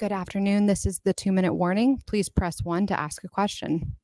Good afternoon. This is the 2-minute warning. Please press 1 to ask a question.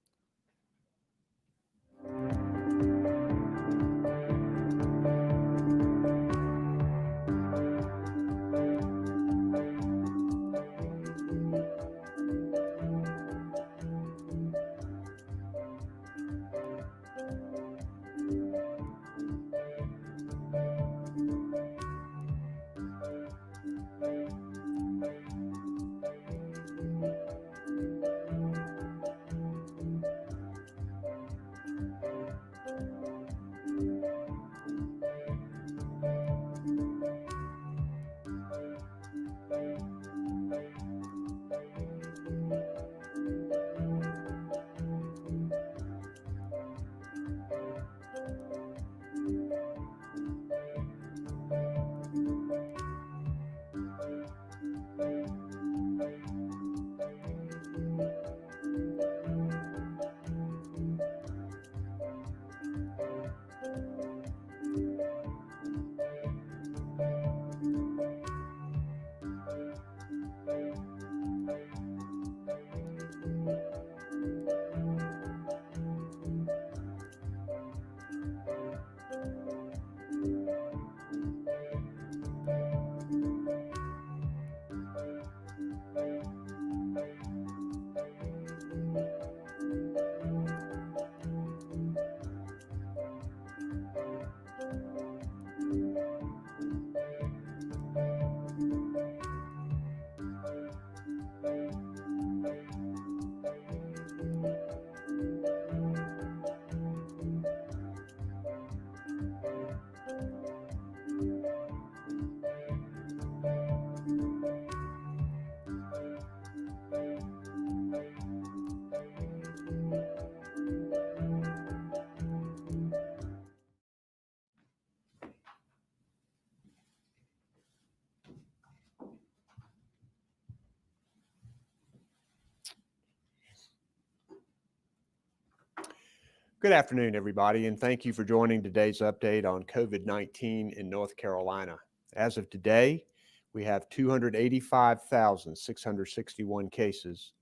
Good afternoon, everybody, and thank you for joining today's update on COVID-19 in North Carolina. As of today, we have 285,661 cases,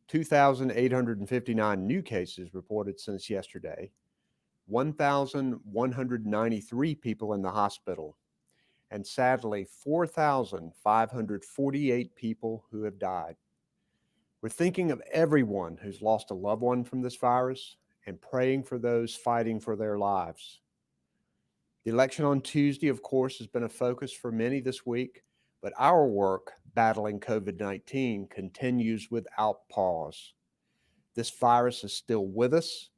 2,859 new cases reported since yesterday, 1,193 people in the hospital, and sadly, 4,548 people who have died. We're thinking of everyone who's lost a loved one from this virus and praying for those fighting for their lives. The election on Tuesday, of course, has been a focus for many this week, but our work battling COVID-19 continues without pause. This virus is still with us,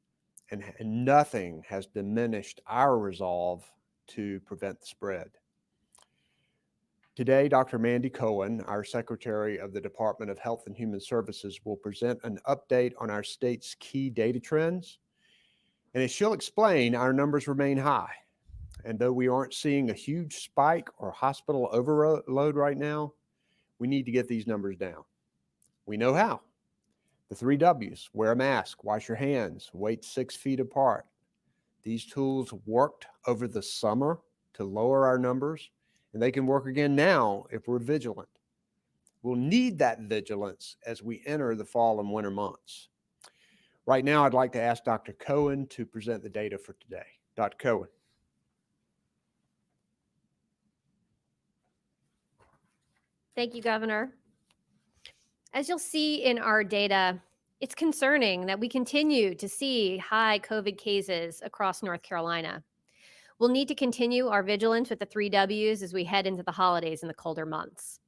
and nothing has diminished our resolve to prevent the spread. Today, Dr. Mandy Cohen, our Secretary of the Department of Health and Human Services, will present an update on our state's key data trends. And as she'll explain, our numbers remain high. And though we aren't seeing a huge spike or hospital overload right now, we need to get these numbers down. We know how. The 3 W's: wear a mask, wash your hands, wait 6 feet apart. These tools worked over the summer to lower our numbers, and they can work again now if we're vigilant. We'll need that vigilance as we enter the fall and winter months. Right now, I'd like to ask Dr. Cohen to present the data for today. Dr. Cohen. Thank you, Governor. As you'll see in our data, it's concerning that we continue to see high COVID cases across North Carolina. We'll need to continue our vigilance with the 3 W's as we head into the holidays and the colder months.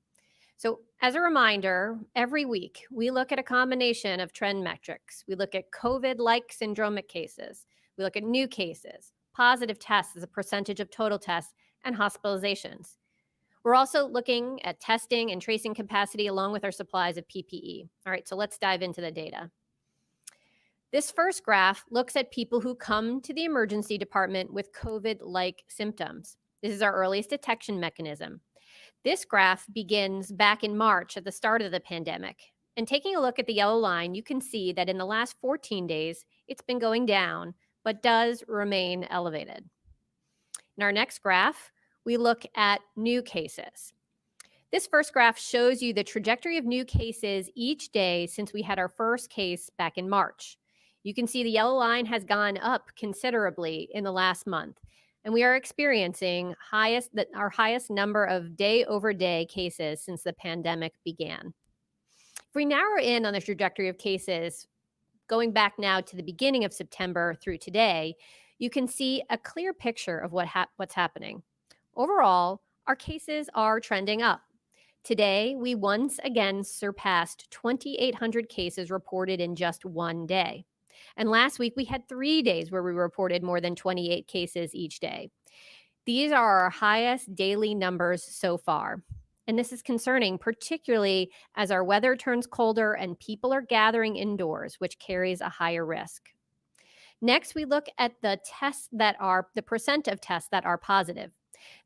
So as a reminder, every week we look at a combination of trend metrics. We look at COVID-like syndromic cases. We look at new cases, positive tests as a percentage of total tests, and hospitalizations. We're also looking at testing and tracing capacity along with our supplies of PPE. All right, so let's dive into the data. This first graph looks at people who come to the emergency department with COVID-like symptoms. This is our earliest detection mechanism. This graph begins back in March at the start of the pandemic. And taking a look at the yellow line, you can see that in the last 14 days, it's been going down, but does remain elevated. In our next graph, we look at new cases. This first graph shows you the trajectory of new cases each day since we had our first case back in March. You can see the yellow line has gone up considerably in the last month, and we are experiencing our highest number of day-over-day cases since the pandemic began. If we narrow in on the trajectory of cases, going back now to the beginning of September through today, you can see a clear picture of what's happening. Overall, our cases are trending up. Today, we once again surpassed 2,800 cases reported in just one day. And last week, we had 3 days where we reported more than 28 cases each day. These are our highest daily numbers so far. And this is concerning, particularly as our weather turns colder and people are gathering indoors, which carries a higher risk. Next, we look at the percent of tests that are positive.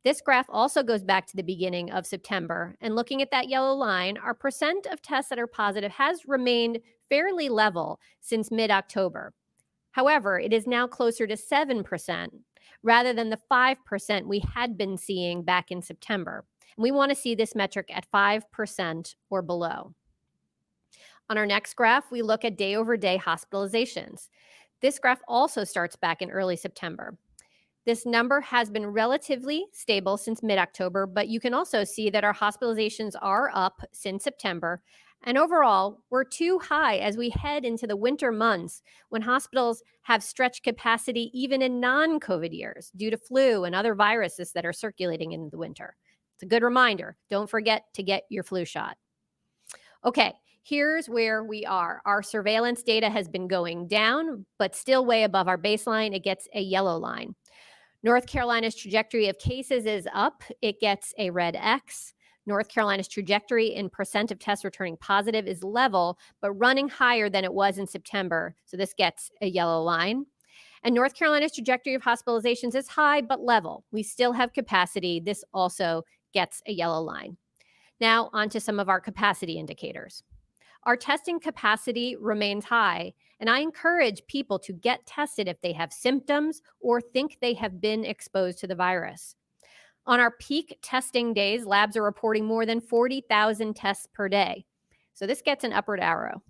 This graph also goes back to the beginning of September, and looking at that yellow line, our percent of tests that are positive has remained fairly level since mid-October. However, it is now closer to 7% rather than the 5% we had been seeing back in September. And we want to see this metric at 5% or below. On our next graph, we look at day-over-day hospitalizations. This graph also starts back in early September. This number has been relatively stable since mid-October, but you can also see that our hospitalizations are up since September. And overall, we're too high as we head into the winter months when hospitals have stretched capacity even in non-COVID years due to flu and other viruses that are circulating in the winter. It's a good reminder. Don't forget to get your flu shot. Okay, here's where we are. Our surveillance data has been going down, but still way above our baseline. It gets a yellow line. North Carolina's trajectory of cases is up. It gets a red X. North Carolina's trajectory in percent of tests returning positive is level, but running higher than it was in September. So this gets a yellow line. And North Carolina's trajectory of hospitalizations is high, but level. We still have capacity. This also gets a yellow line. Now on to some of our capacity indicators. Our testing capacity remains high, and I encourage people to get tested if they have symptoms or think they have been exposed to the virus. On our peak testing days, labs are reporting more than 40,000 tests per day. So this gets an upward arrow.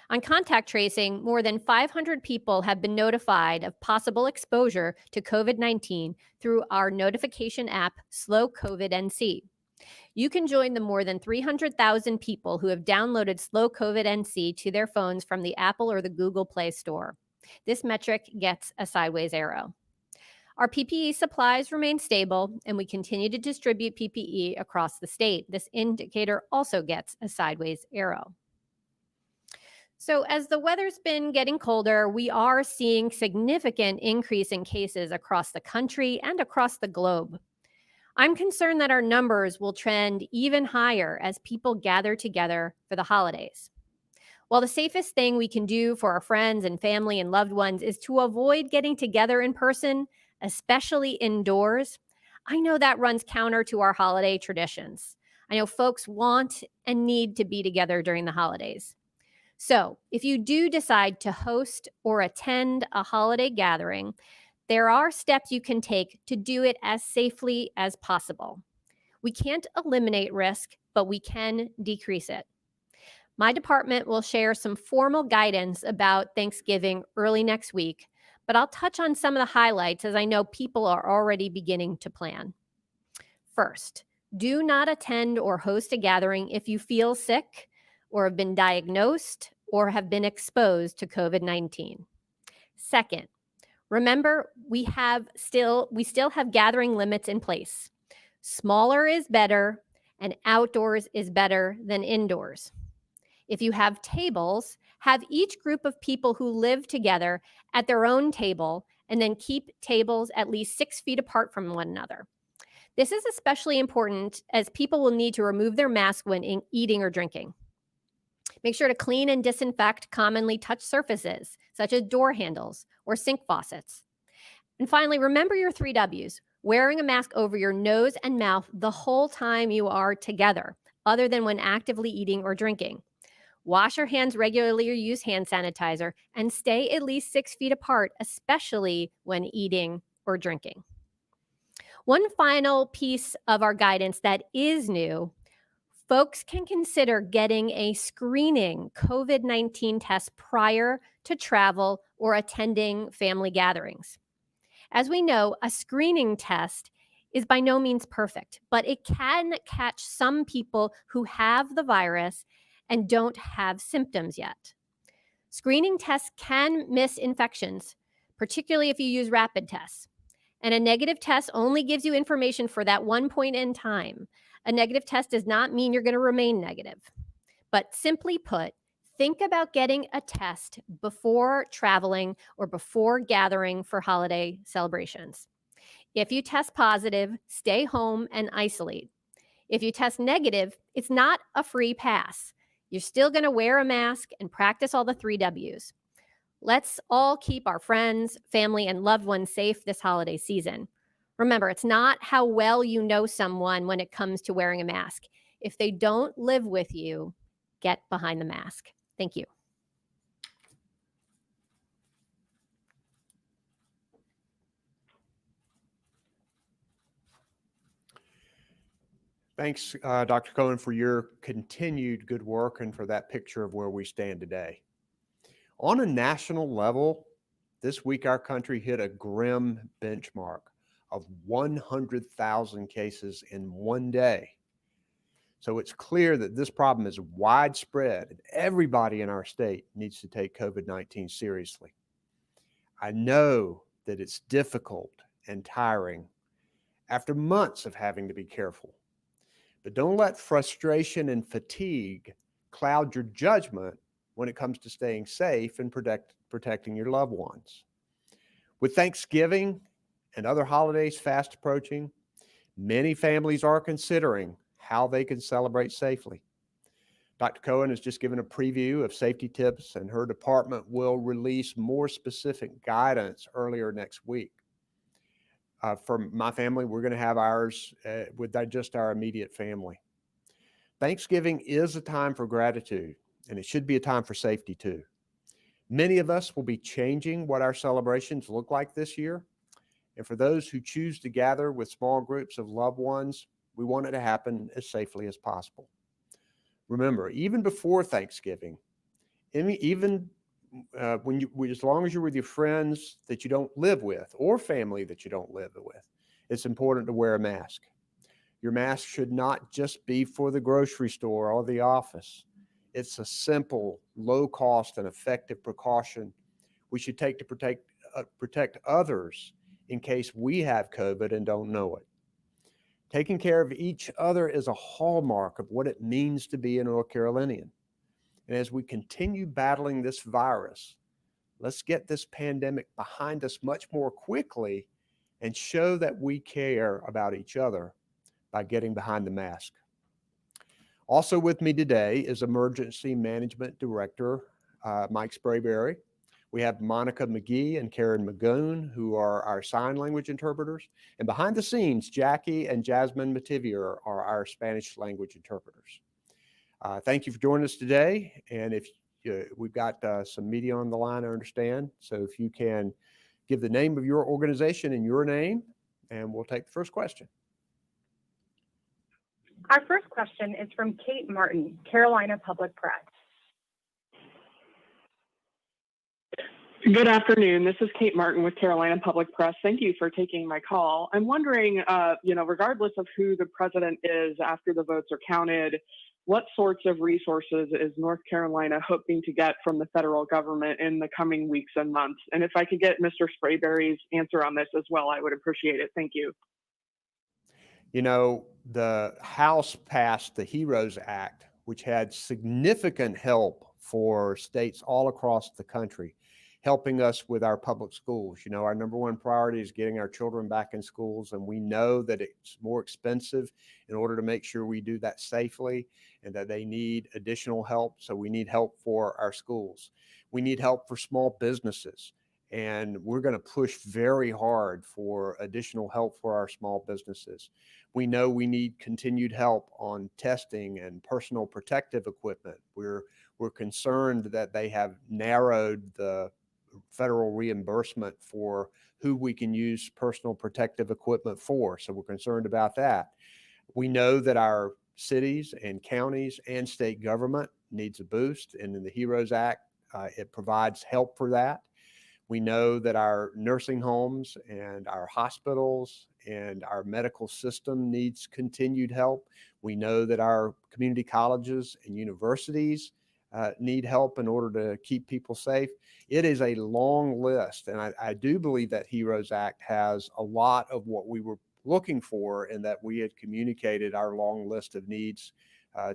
On contact tracing, more than 500 people have been notified of possible exposure to COVID-19 through our notification app, Slow COVID NC. You can join the more than 300,000 people who have downloaded Slow COVID NC to their phones from the Apple or the Google Play Store. This metric gets a sideways arrow. Our PPE supplies remain stable, and we continue to distribute PPE across the state. This indicator also gets a sideways arrow. So as the weather's been getting colder, we are seeing significant increase in cases across the country and across the globe. I'm concerned that our numbers will trend even higher as people gather together for the holidays. While the safest thing we can do for our friends and family and loved ones is to avoid getting together in person, especially indoors, I know that runs counter to our holiday traditions. I know folks want and need to be together during the holidays. So if you do decide to host or attend a holiday gathering, there are steps you can take to do it as safely as possible. We can't eliminate risk, but we can decrease it. My department will share some formal guidance about Thanksgiving early next week, but I'll touch on some of the highlights as I know people are already beginning to plan. First, do not attend or host a gathering if you feel sick or have been diagnosed or have been exposed to COVID-19. Second, remember, we still have gathering limits in place. Smaller is better, and outdoors is better than indoors. If you have tables, have each group of people who live together at their own table, and then keep tables at least 6 feet apart from one another. This is especially important as people will need to remove their mask when eating or drinking. Make sure to clean and disinfect commonly touched surfaces, such as door handles or sink faucets. And finally, remember your 3 W's, wearing a mask over your nose and mouth the whole time you are together, other than when actively eating or drinking. Wash your hands regularly or use hand sanitizer, and stay at least 6 feet apart, especially when eating or drinking. One final piece of our guidance that is new, folks can consider getting a screening COVID-19 test prior to travel or attending family gatherings. As we know, a screening test is by no means perfect, but it can catch some people who have the virus and don't have symptoms yet. Screening tests can miss infections, particularly if you use rapid tests. And a negative test only gives you information for that one point in time. A negative test does not mean you're going to remain negative. But simply put, think about getting a test before traveling or before gathering for holiday celebrations. If you test positive, stay home and isolate. If you test negative, it's not a free pass. You're still going to wear a mask and practice all the 3 W's. Let's all keep our friends, family, and loved ones safe this holiday season. Remember, it's not how well you know someone when it comes to wearing a mask. If they don't live with you, get behind the mask. Thank you. Thanks, Dr. Cohen, for your continued good work and for that picture of where we stand today. On a national level, this week our country hit a grim benchmark of 100,000 cases in one day. So it's clear that this problem is widespread and everybody in our state needs to take COVID-19 seriously. I know that it's difficult and tiring after months of having to be careful. But don't let frustration and fatigue cloud your judgment when it comes to staying safe and protecting your loved ones. With Thanksgiving and other holidays fast approaching, many families are considering how they can celebrate safely. Dr. Cohen has just given a preview of safety tips, and her department will release more specific guidance earlier next week. For my family, we're going to have ours with just our immediate family. Thanksgiving is a time for gratitude, and it should be a time for safety too. Many of us will be changing what our celebrations look like this year. And for those who choose to gather with small groups of loved ones, we want it to happen as safely as possible. Remember, even before Thanksgiving, even as long as you're with your friends that you don't live with or family that you don't live with, it's important to wear a mask. Your mask should not just be for the grocery store or the office. It's a simple, low cost and effective precaution we should take to protect others in case we have COVID and don't know it. Taking care of each other is a hallmark of what it means to be a North Carolinian. And as we continue battling this virus, let's get this pandemic behind us much more quickly and show that we care about each other by getting behind the mask. Also with me today is Emergency Management Director Mike Sprayberry. We have Monica McGee and Karen Magoon, who are our sign language interpreters. And behind the scenes, Jackie and Jasmine Mativier are our Spanish language interpreters. Thank you for joining us today. And if we've got some media on the line, I understand. So if you can give the name of your organization and your name, and we'll take the first question. Our first question is from Kate Martin, Carolina Public Press. Good afternoon. This is Kate Martin with Carolina Public Press. Thank you for taking my call. I'm wondering, regardless of who the president is after the votes are counted, what sorts of resources is North Carolina hoping to get from the federal government in the coming weeks and months? And if I could get Mr. Sprayberry's answer on this as well, I would appreciate it. Thank you. You know, the House passed the HEROES Act, which had significant help for states all across the country, helping us with our public schools. You know, our number one priority is getting our children back in schools, and we know that it's more expensive in order to make sure we do that safely and that they need additional help. So we need help for our schools. We need help for small businesses, and we're going to push very hard for additional help for our small businesses. We know we need continued help on testing and personal protective equipment. We're concerned that they have narrowed the federal reimbursement for who we can use personal protective equipment for. So we're concerned about that. We know that our cities and counties and state government needs a boost. And in the HEROES Act, it provides help for that. We know that our nursing homes and our hospitals and our medical system needs continued help. We know that our community colleges and universities need help in order to keep people safe. It is a long list, and I do believe that HEROES Act has a lot of what we were looking for, and that we had communicated our long list of needs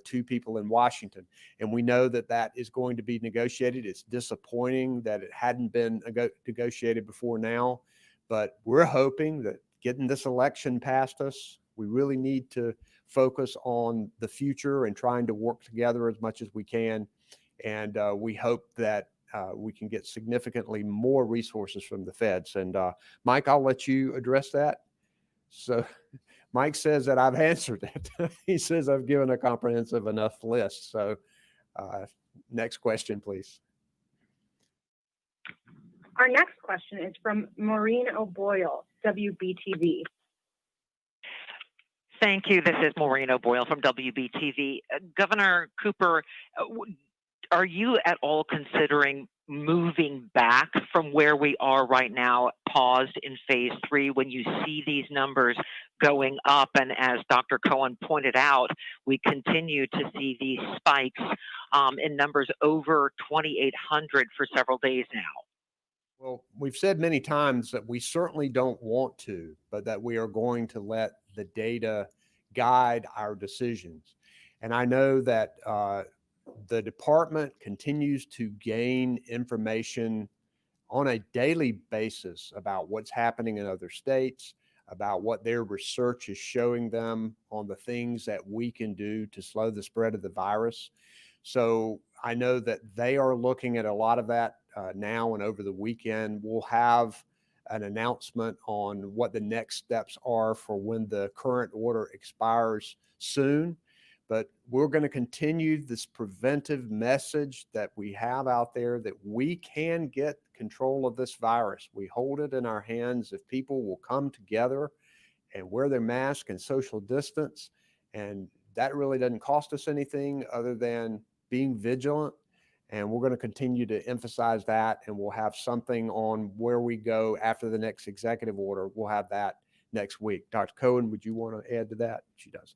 to people in Washington. And we know that that is going to be negotiated. It's disappointing that it hadn't been negotiated before now, but we're hoping that getting this election past us, we really need to focus on the future and trying to work together as much as we can. And we hope that we can get significantly more resources from the feds. And Mike, I'll let you address that. So Mike says that I've answered it. He says I've given a comprehensive enough list. So next question, please. Our next question is from Maureen O'Boyle, WBTV. Thank you. This is Maureen O'Boyle from WBTV. Governor Cooper, are you at all considering moving back from where we are right now, paused in phase 3, when you see these numbers going up? And as Dr. Cohen pointed out, we continue to see these spikes in numbers over 2,800 for several days now. Well, we've said many times that we certainly don't want to, but that we are going to let the data guide our decisions. And I know that the department continues to gain information on a daily basis about what's happening in other states, about what their research is showing them on the things that we can do to slow the spread of the virus. So I know that they are looking at a lot of that now, and over the weekend, we'll have an announcement on what the next steps are for when the current order expires soon. But we're going to continue this preventive message that we have out there, that we can get control of this virus. We hold it in our hands if people will come together and wear their mask and social distance. And that really doesn't cost us anything other than being vigilant. And we're going to continue to emphasize that. And we'll have something on where we go after the next executive order. We'll have that next week. Dr. Cohen, would you want to add to that? She does.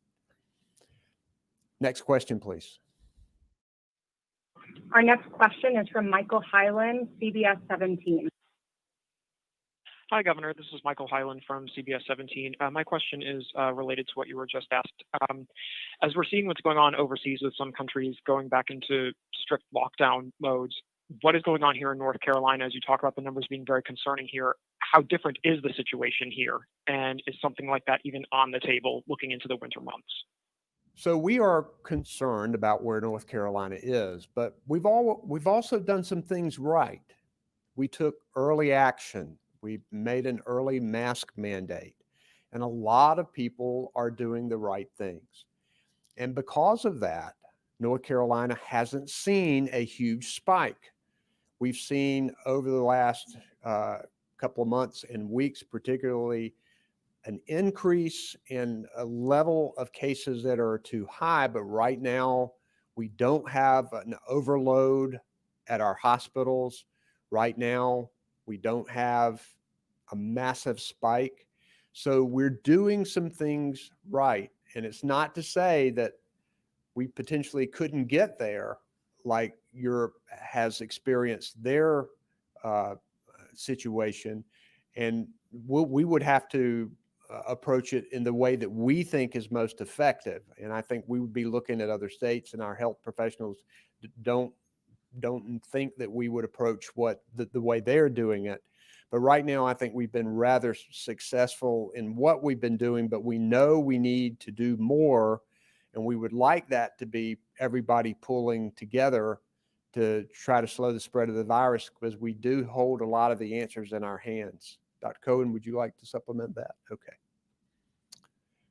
Next question, please. Our next question is from Michael Hyland, CBS 17. Hi, Governor. This is Michael Hyland from CBS 17. My question is related to what you were just asked. As we're seeing what's going on overseas with some countries going back into strict lockdown modes, what is going on here in North Carolina as you talk about the numbers being very concerning here? How different is the situation here? And is something like that even on the table looking into the winter months? So we are concerned about where North Carolina is, but we've also done some things right. We took early action. We made an early mask mandate, and a lot of people are doing the right things. And because of that, North Carolina hasn't seen a huge spike. We've seen over the last couple of months and weeks, particularly, an increase in a level of cases that are too high, but right now we don't have an overload at our hospitals. Right now, we don't have a massive spike. So we're doing some things right. And it's not to say that we potentially couldn't get there like Europe has experienced their situation. And we would have to approach it in the way that we think is most effective. And I think we would be looking at other states, and our health professionals don't think that we would approach what the way they're doing it. But right now, I think we've been rather successful in what we've been doing, but we know we need to do more. And we would like that to be everybody pulling together to try to slow the spread of the virus, because we do hold a lot of the answers in our hands. Dr. Cohen, would you like to supplement that? Okay.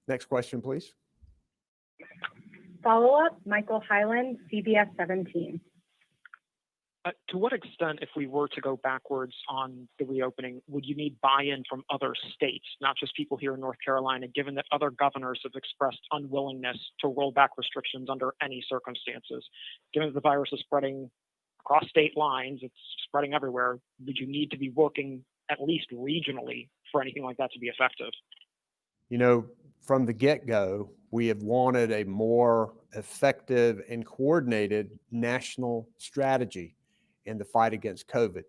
Next question, please. Follow-up, Michael Hyland, CBS 17. To what extent, if we were to go backwards on the reopening, would you need buy-in from other states, not just people here in North Carolina, given that other governors have expressed unwillingness to roll back restrictions under any circumstances? Given that the virus is spreading across state lines, it's spreading everywhere, would you need to be working at least regionally for anything like that to be effective? You know, from the get-go, we have wanted a more effective and coordinated national strategy in the fight against COVID.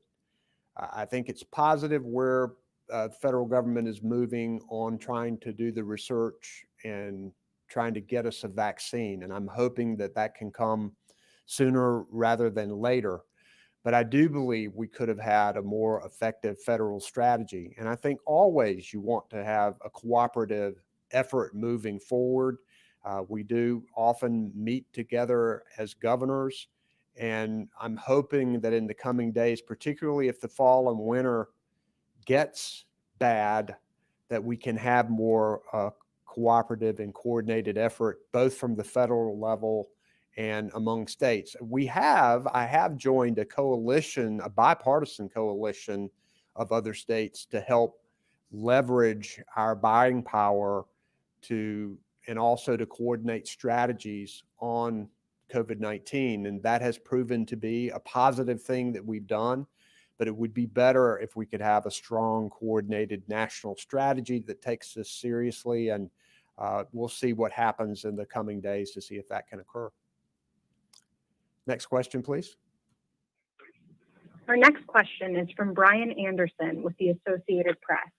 I think it's positive where the federal government is moving on trying to do the research and trying to get us a vaccine. And I'm hoping that that can come sooner rather than later. But I do believe we could have had a more effective federal strategy. And I think always you want to have a cooperative effort moving forward. We do often meet together as governors. And I'm hoping that in the coming days, particularly if the fall and winter gets bad, that we can have more cooperative and coordinated effort, both from the federal level and among states. I have joined a coalition, a bipartisan coalition of other states to help leverage our buying power and also to coordinate strategies on COVID-19. And that has proven to be a positive thing that we've done, but it would be better if we could have a strong coordinated national strategy that takes this seriously. And we'll see what happens in the coming days to see if that can occur. Next question, please. Our next question is from Brian Anderson with the Associated Press.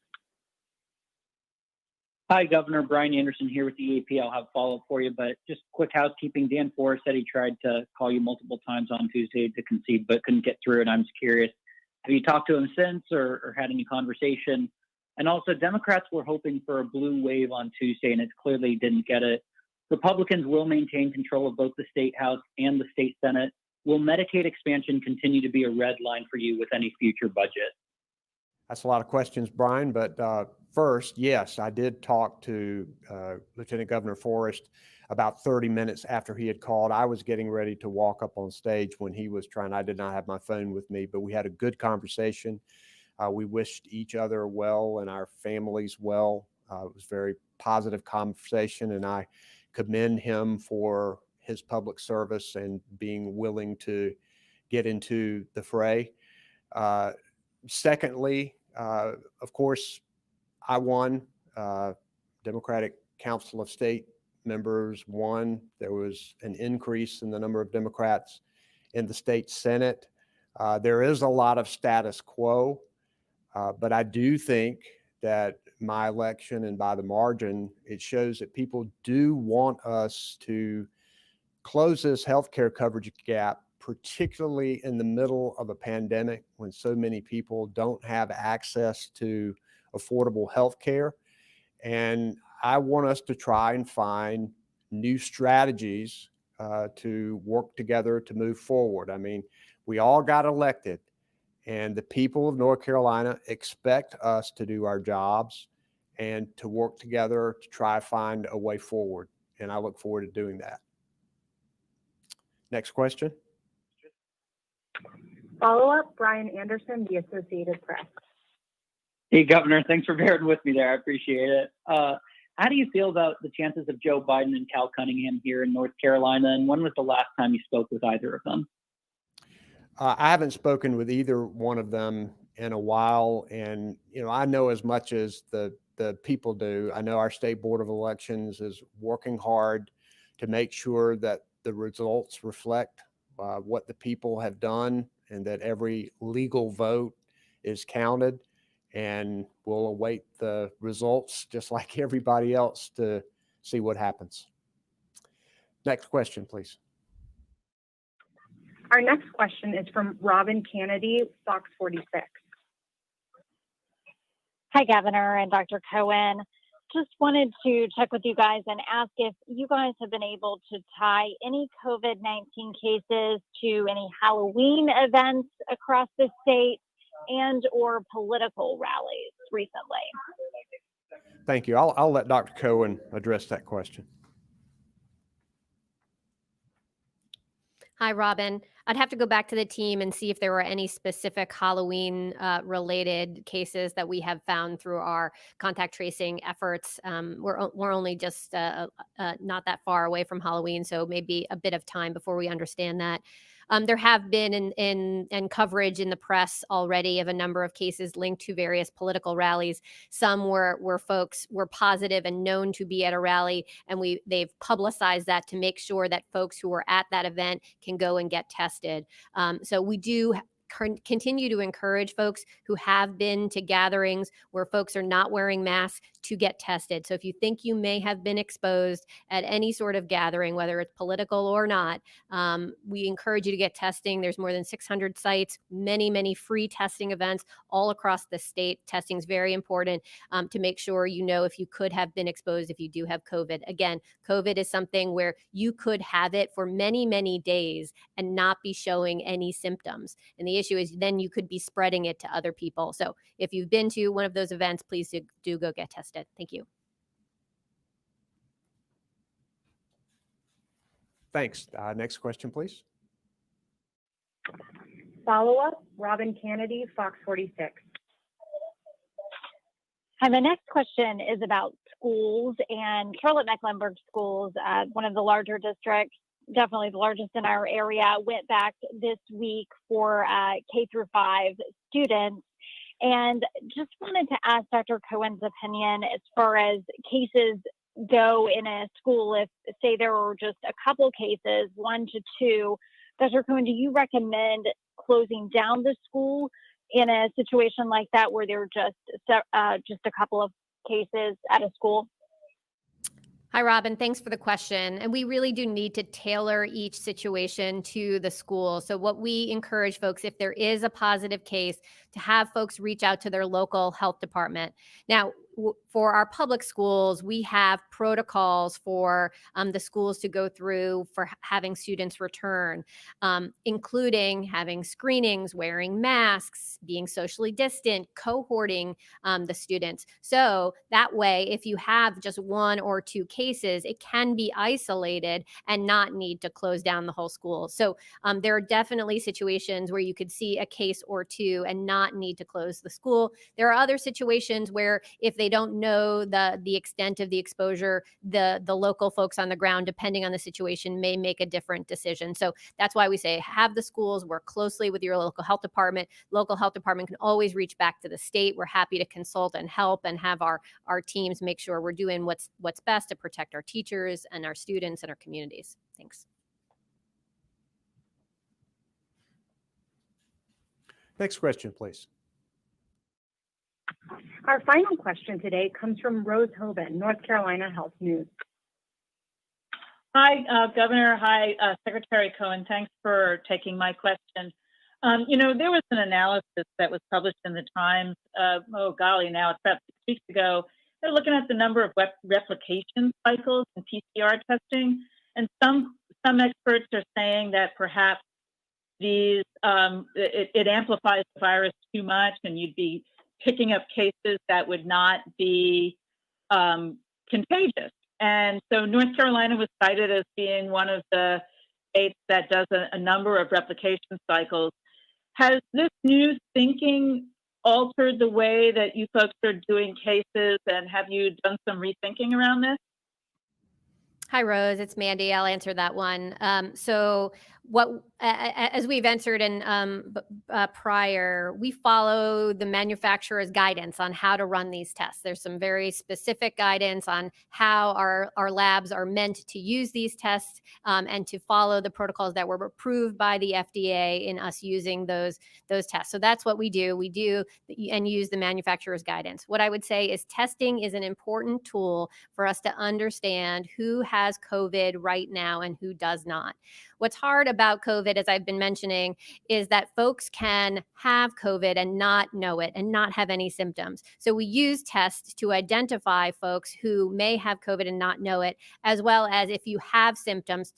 Hi, Governor. Brian Anderson here with the AP. I'll have a follow-up for you, but just quick housekeeping. Dan Forrest said he tried to call you multiple times on Tuesday to concede, but couldn't get through. And I'm just curious, have you talked to him since or had any conversation? And also, Democrats were hoping for a blue wave on Tuesday, and it clearly didn't get it. Republicans will maintain control of both the State House and the State Senate. Will Medicaid expansion continue to be a red line for you with any future budget? That's a lot of questions, Brian, but first, yes, I did talk to Lieutenant Governor Forrest about 30 minutes after he had called. I was getting ready to walk up on stage when he was trying. I did not have my phone with me, but we had a good conversation. We wished each other well and our families well. It was a very positive conversation, and I commend him for his public service and being willing to get into the fray. Secondly, of course, I won. Democratic Council of State members won. There was an increase in the number of Democrats in the state Senate. There is a lot of status quo, but I do think that my election and by the margin, it shows that people do want us to close this healthcare coverage gap, particularly in the middle of a pandemic when so many people don't have access to affordable healthcare. And I want us to try and find new strategies to work together to move forward. I mean, we all got elected, and the people of North Carolina expect us to do our jobs and to work together to try to find a way forward. And I look forward to doing that. Next question. Follow-up, Brian Anderson, the Associated Press. Hey, Governor, thanks for bearing with me there. I appreciate it. How do you feel about the chances of Joe Biden and Cal Cunningham here in North Carolina? And when was the last time you spoke with either of them? I haven't spoken with either one of them in a while. And, you know, I know as much as the people do. I know our State Board of Elections is working hard to make sure that the results reflect what the people have done and that every legal vote is counted. And we'll await the results just like everybody else to see what happens. Next question, please. Our next question is from Robin Kennedy, Fox 46. Hi, Governor and Dr. Cohen. Just wanted to check with you guys and ask if you guys have been able to tie any COVID-19 cases to any Halloween events across the state and or political rallies recently. Thank you. I'll let Dr. Cohen address that question. Hi, Robin. I'd have to go back to the team and see if there were any specific Halloween related cases that we have found through our contact tracing efforts. We're only just not that far away from Halloween, so maybe a bit of time before we understand that. There have been in coverage in the press already of a number of cases linked to various political rallies. Some where folks were positive and known to be at a rally, and they've publicized that to make sure that folks who were at that event can go and get tested. So we do continue to encourage folks who have been to gatherings where folks are not wearing masks to get tested. So if you think you may have been exposed at any sort of gathering, whether it's political or not, we encourage you to get testing. There's more than 600 sites, many free testing events all across the state. Testing is very important to make sure you know if you could have been exposed if you do have COVID. Again, COVID is something where you could have it for many days and not be showing any symptoms. And the issue is then you could be spreading it to other people. So if you've been to one of those events, please do go get tested. Thank you. Thanks. Next question, please. Follow-up, Robin Kennedy, Fox 46. Hi, my next question is about schools and Charlotte-Mecklenburg schools, one of the larger districts, definitely the largest in our area, went back this week for K through 5 students. And just wanted to ask Dr. Cohen's opinion as far as cases go in a school. If, say, there were just a couple cases, 1 to 2, Dr. Cohen, do you recommend closing down the school in a situation like that where there are just a couple of cases at a school? Hi, Robin. Thanks for the question. And we really do need to tailor each situation to the school. So what we encourage folks, if there is a positive case, to have folks reach out to their local health department. Now, for our public schools, we have protocols for the schools to go through for having students return, including having screenings, wearing masks, being socially distant, cohorting the students. So that way, if you have just 1 or 2 cases, it can be isolated and not need to close down the whole school. So there are definitely situations where you could see a case or 2 and not need to close the school. There are other situations where if they don't know the extent of the exposure, the local folks on the ground, depending on the situation, may make a different decision. So that's why we say have the schools work closely with your local health department. Local health department can always reach back to the state. We're happy to consult and help and have our teams make sure we're doing what's best to protect our teachers and our students and our communities. Thanks. Next question, please. Our final question today comes from Rose Hoban, North Carolina Health News. Hi, Governor. Hi, Secretary Cohen. Thanks for taking my question. There was an analysis that was published in the Times, now it's about 6 weeks ago. They're looking at the number of replication cycles in PCR testing. And some experts are saying that perhaps these it amplifies the virus too much and you'd be picking up cases that would not be contagious. And so North Carolina was cited as being one of the states that does a number of replication cycles. Has this new thinking altered the way that you folks are doing cases, and have you done some rethinking around this? Hi, Rose. It's Mandy. I'll answer that one. So as we've answered in prior, we follow the manufacturer's guidance on how to run these tests. There's some very specific guidance on how our labs are meant to use these tests and to follow the protocols that were approved by the FDA in us using those tests. So that's what we do. We do and use the manufacturer's guidance. What I would say is testing is an important tool for us to understand who has COVID right now and who does not. What's hard about COVID, as I've been mentioning, is that folks can have COVID and not know it and not have any symptoms. So we use tests to identify folks who may have COVID and not know it, as well as if you have symptoms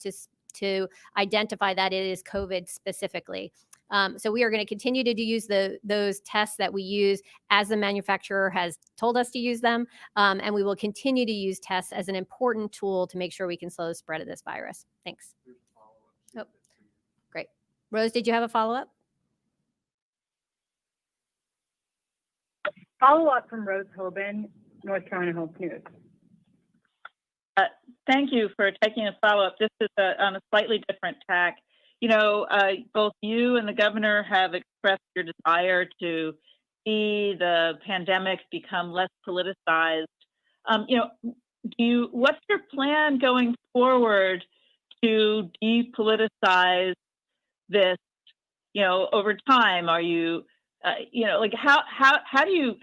to identify that it is COVID specifically. So we are going to continue to use those tests that we use as the manufacturer has told us to use them. And we will continue to use tests as an important tool to make sure we can slow the spread of this virus. Thanks. Rose, did you have a follow-up? Follow-up from Rose Hoban, North Carolina Health News. Thank you for taking a follow-up. This is on a slightly different tack. You know, both you and the governor have expressed your desire to see the pandemic become less politicized. You know, what's your plan going forward to depoliticize this? You know, over time, are you, you know, like how do you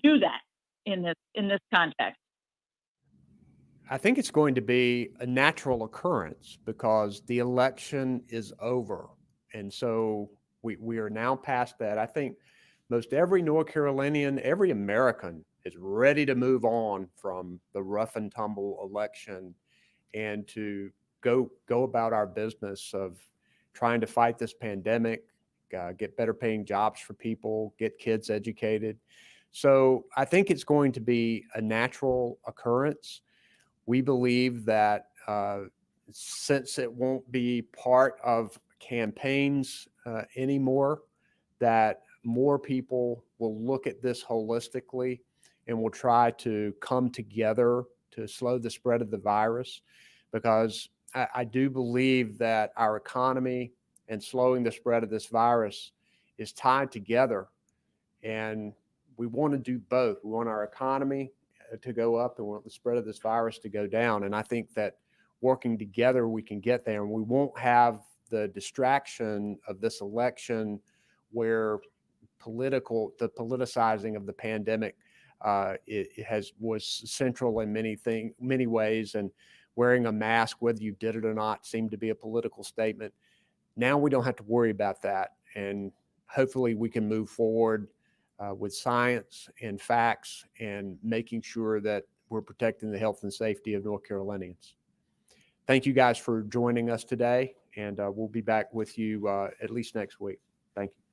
do that in this context? I think it's going to be a natural occurrence because the election is over. And so we are now past that. I think most every North Carolinian, every American is ready to move on from the rough and tumble election and to go about our business of trying to fight this pandemic, get better paying jobs for people, get kids educated. So I think it's going to be a natural occurrence. We believe that since it won't be part of campaigns anymore, that more people will look at this holistically and will try to come together to slow the spread of the virus. Because I do believe that our economy and slowing the spread of this virus is tied together. And we want to do both. We want our economy to go up and we want the spread of this virus to go down. And I think that working together, we can get there, and we won't have the distraction of this election where the politicizing of the pandemic was central in many ways, and wearing a mask, whether you did it or not, seemed to be a political statement. Now we don't have to worry about that. And hopefully we can move forward with science and facts and making sure that we're protecting the health and safety of North Carolinians. Thank you guys for joining us today, and we'll be back with you at least next week. Thank you.